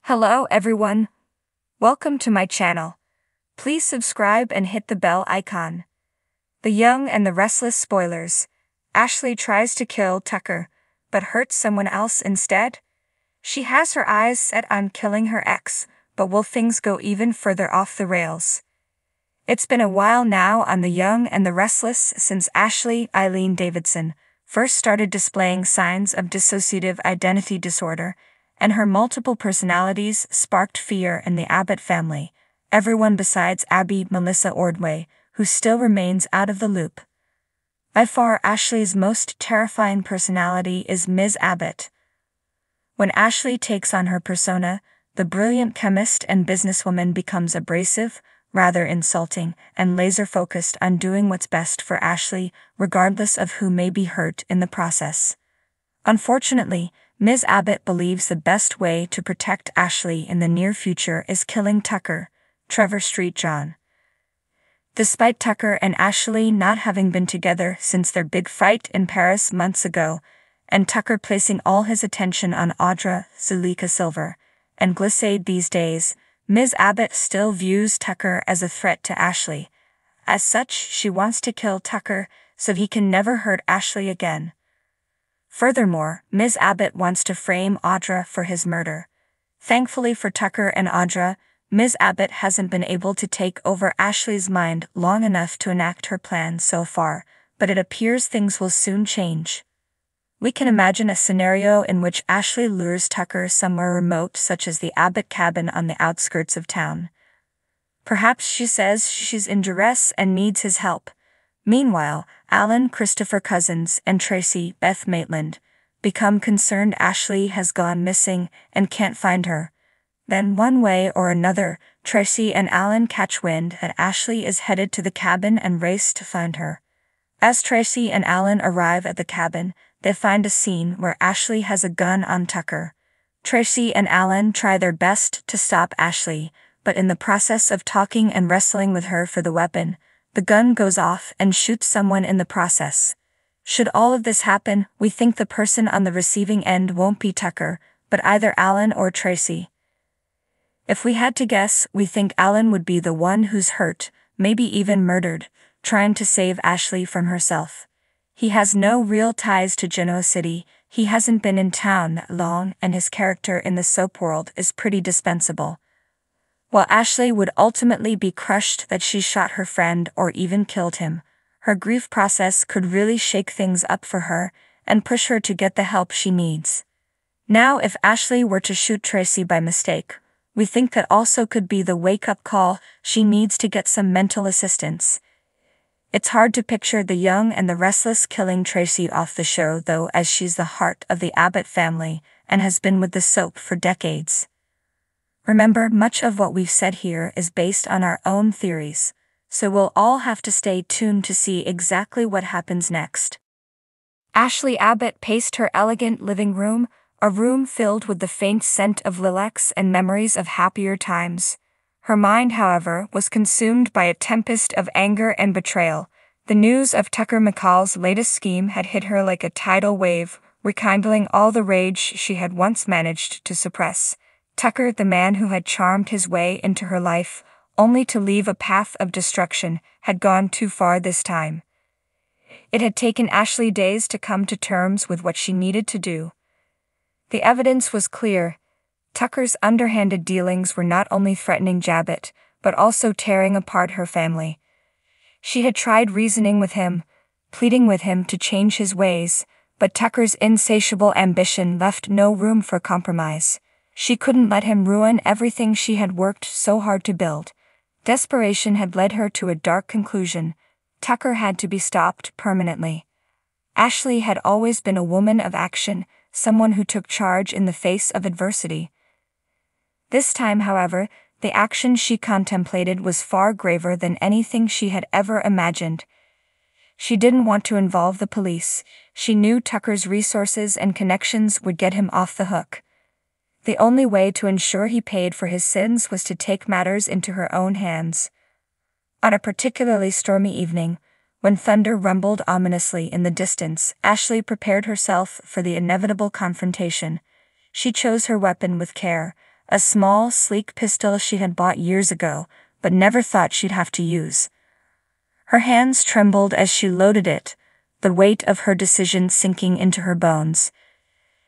Hello everyone. Welcome to my channel. Please subscribe and hit the bell icon. The Young and the Restless spoilers. Ashley tries to kill Tucker, but hurts someone else instead. She has her eyes set on killing her ex, but will things go even further off the rails? It's been a while now on The Young and the Restless since Ashley Eileen Davidson first started displaying signs of dissociative identity disorder, and her multiple personalities sparked fear in the Abbott family, everyone besides Abby Melissa Ordway, who still remains out of the loop. By far Ashley's most terrifying personality is Ms. Abbott. When Ashley takes on her persona, the brilliant chemist and businesswoman becomes abrasive, rather insulting, and laser-focused on doing what's best for Ashley, regardless of who may be hurt in the process. Unfortunately, Ms. Abbott believes the best way to protect Ashley in the near future is killing Tucker, Trevor Street John. Despite Tucker and Ashley not having been together since their big fight in Paris months ago, and Tucker placing all his attention on Audra, Zuleika Silver, and Glissade these days, Ms. Abbott still views Tucker as a threat to Ashley. As such, she wants to kill Tucker so he can never hurt Ashley again. Furthermore, Ms. Abbott wants to frame Audra for his murder. Thankfully for Tucker and Audra, Ms. Abbott hasn't been able to take over Ashley's mind long enough to enact her plan so far, but it appears things will soon change. We can imagine a scenario in which Ashley lures Tucker somewhere remote, such as the Abbott cabin on the outskirts of town. Perhaps she says she's in duress and needs his help. Meanwhile, Alan Christopher Cousins and Tracy Beth Maitland become concerned Ashley has gone missing and can't find her. Then one way or another, Tracy and Alan catch wind that Ashley is headed to the cabin and race to find her. As Tracy and Alan arrive at the cabin, they find a scene where Ashley has a gun on Tucker. Tracy and Alan try their best to stop Ashley, but in the process of talking and wrestling with her for the weapon, the gun goes off and shoots someone in the process. Should all of this happen, we think the person on the receiving end won't be Tucker, but either Alan or Tracy. If we had to guess, we think Alan would be the one who's hurt, maybe even murdered, trying to save Ashley from herself. He has no real ties to Genoa City, he hasn't been in town that long, and his character in the soap world is pretty dispensable. While Ashley would ultimately be crushed that she shot her friend or even killed him, her grief process could really shake things up for her and push her to get the help she needs. Now, if Ashley were to shoot Tracy by mistake, we think that also could be the wake-up call she needs to get some mental assistance. It's hard to picture the Young and the Restless killing Tracy off the show though, as she's the heart of the Abbott family and has been with the soap for decades. Remember, much of what we've said here is based on our own theories, so we'll all have to stay tuned to see exactly what happens next. Ashley Abbott paced her elegant living room, a room filled with the faint scent of lilacs and memories of happier times. Her mind, however, was consumed by a tempest of anger and betrayal. The news of Tucker McCall's latest scheme had hit her like a tidal wave, rekindling all the rage she had once managed to suppress. Tucker, the man who had charmed his way into her life, only to leave a path of destruction, had gone too far this time. It had taken Ashley days to come to terms with what she needed to do. The evidence was clear. Tucker's underhanded dealings were not only threatening Abbott, but also tearing apart her family. She had tried reasoning with him, pleading with him to change his ways, but Tucker's insatiable ambition left no room for compromise. She couldn't let him ruin everything she had worked so hard to build. Desperation had led her to a dark conclusion. Tucker had to be stopped permanently. Ashley had always been a woman of action, someone who took charge in the face of adversity. This time, however, the action she contemplated was far graver than anything she had ever imagined. She didn't want to involve the police. She knew Tucker's resources and connections would get him off the hook. The only way to ensure he paid for his sins was to take matters into her own hands. On a particularly stormy evening, when thunder rumbled ominously in the distance, Ashley prepared herself for the inevitable confrontation. She chose her weapon with care, a small, sleek pistol she had bought years ago, but never thought she'd have to use. Her hands trembled as she loaded it, the weight of her decision sinking into her bones.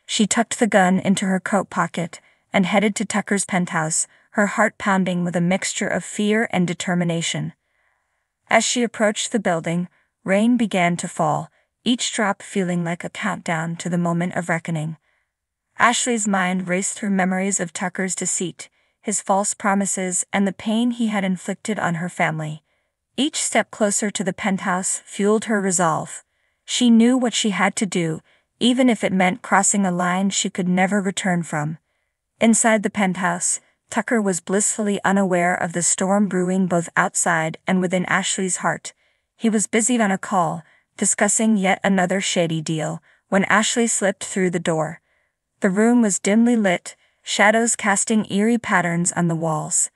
She tucked the gun into her coat pocket and headed to Tucker's penthouse, her heart pounding with a mixture of fear and determination. As she approached the building, rain began to fall, each drop feeling like a countdown to the moment of reckoning. Ashley's mind raced through memories of Tucker's deceit, his false promises, and the pain he had inflicted on her family. Each step closer to the penthouse fueled her resolve. She knew what she had to do, even if it meant crossing a line she could never return from. Inside the penthouse, Tucker was blissfully unaware of the storm brewing both outside and within Ashley's heart. He was busied on a call, discussing yet another shady deal, when Ashley slipped through the door. The room was dimly lit, shadows casting eerie patterns on the walls.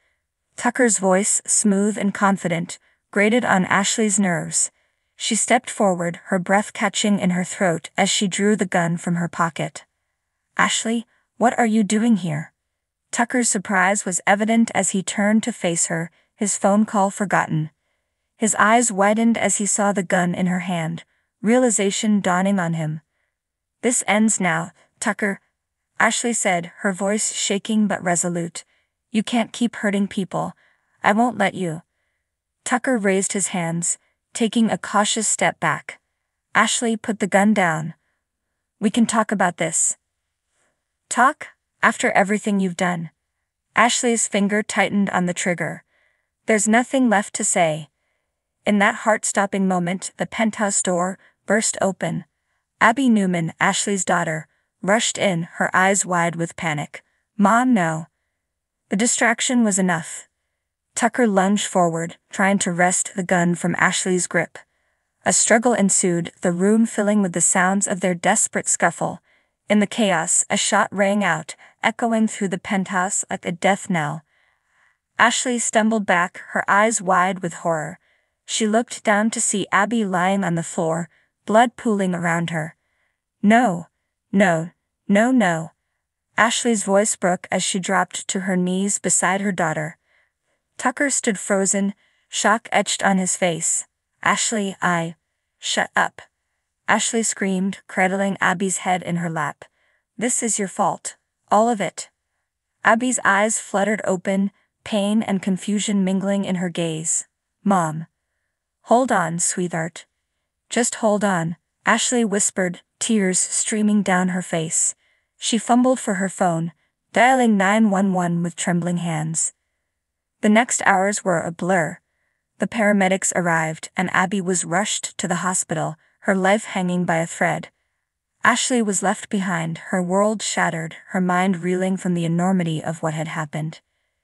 Tucker's voice, smooth and confident, grated on Ashley's nerves. She stepped forward, her breath catching in her throat as she drew the gun from her pocket. "Ashley, what are you doing here?" Tucker's surprise was evident as he turned to face her, his phone call forgotten. His eyes widened as he saw the gun in her hand, realization dawning on him. "This ends now, Tucker," Ashley said, her voice shaking but resolute. "You can't keep hurting people. I won't let you." Tucker raised his hands, taking a cautious step back. Ashley put the gun down. "We can talk about this." "Talk? After everything you've done?" Ashley's finger tightened on the trigger. "There's nothing left to say." In that heart-stopping moment, the penthouse door burst open. Abby Newman, Ashley's daughter, rushed in, her eyes wide with panic. "Mom, no." The distraction was enough. Tucker lunged forward, trying to wrest the gun from Ashley's grip. A struggle ensued, the room filling with the sounds of their desperate scuffle. In the chaos, a shot rang out, echoing through the penthouse like a death knell. Ashley stumbled back, her eyes wide with horror. She looked down to see Abby lying on the floor, blood pooling around her. "No, no, no, no." Ashley's voice broke as she dropped to her knees beside her daughter. Tucker stood frozen, shock etched on his face. "Ashley, shut up." Ashley screamed, cradling Abby's head in her lap. "This is your fault. All of it." Abby's eyes fluttered open, pain and confusion mingling in her gaze. "Mom. Hold on, sweetheart. Just hold on," Ashley whispered, tears streaming down her face. She fumbled for her phone, dialing 911 with trembling hands. The next hours were a blur. The paramedics arrived and Abby was rushed to the hospital, her life hanging by a thread. Ashley was left behind, her world shattered, her mind reeling from the enormity of what had happened.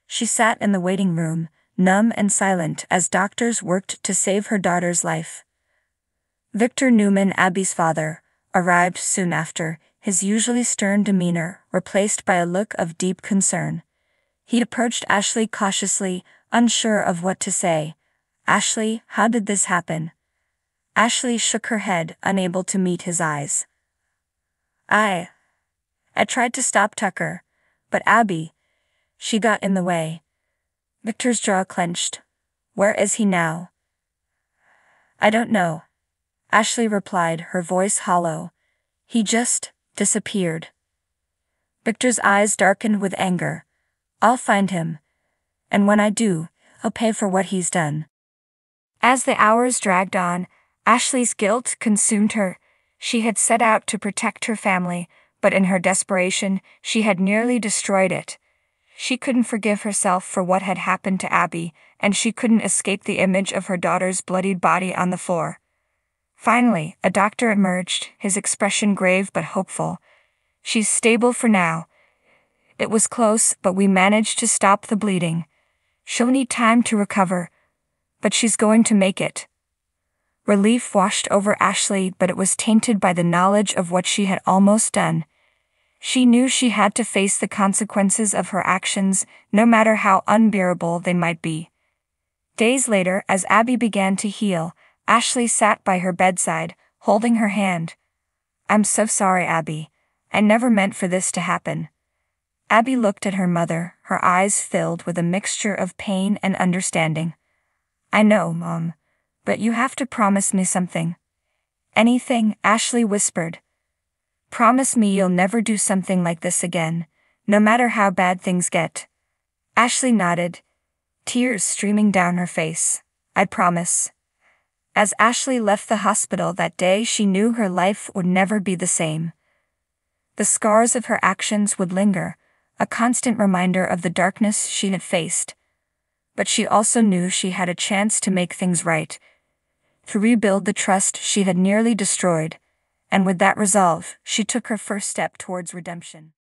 She sat in the waiting room, numb and silent as doctors worked to save her daughter's life. Victor Newman, Abby's father, arrived soon after, his usually stern demeanor replaced by a look of deep concern. He approached Ashley cautiously, unsure of what to say. "Ashley, how did this happen?" Ashley shook her head, unable to meet his eyes. I tried to stop Tucker, but Abby, she got in the way." Victor's jaw clenched. "Where is he now?" "I don't know," Ashley replied, her voice hollow. "He just disappeared." Victor's eyes darkened with anger. "I'll find him. And when I do, I'll pay for what he's done." As the hours dragged on, Ashley's guilt consumed her. She had set out to protect her family, but in her desperation, she had nearly destroyed it. She couldn't forgive herself for what had happened to Abby, and she couldn't escape the image of her daughter's bloodied body on the floor. Finally, a doctor emerged, his expression grave but hopeful. "She's stable for now. It was close, but we managed to stop the bleeding. She'll need time to recover, but she's going to make it." Relief washed over Ashley, but it was tainted by the knowledge of what she had almost done. She knew she had to face the consequences of her actions, no matter how unbearable they might be. Days later, as Abby began to heal, Ashley sat by her bedside, holding her hand. "I'm so sorry, Abby. I never meant for this to happen." Abby looked at her mother, her eyes filled with a mixture of pain and understanding. I know, Mom, but you have to promise me something. Anything, Ashley whispered. Promise me you'll never do something like this again, no matter how bad things get. Ashley nodded, tears streaming down her face. I promise. As Ashley left the hospital that day, she knew her life would never be the same. The scars of her actions would linger, a constant reminder of the darkness she had faced. But she also knew she had a chance to make things right, to rebuild the trust she had nearly destroyed, and with that resolve, she took her first step towards redemption.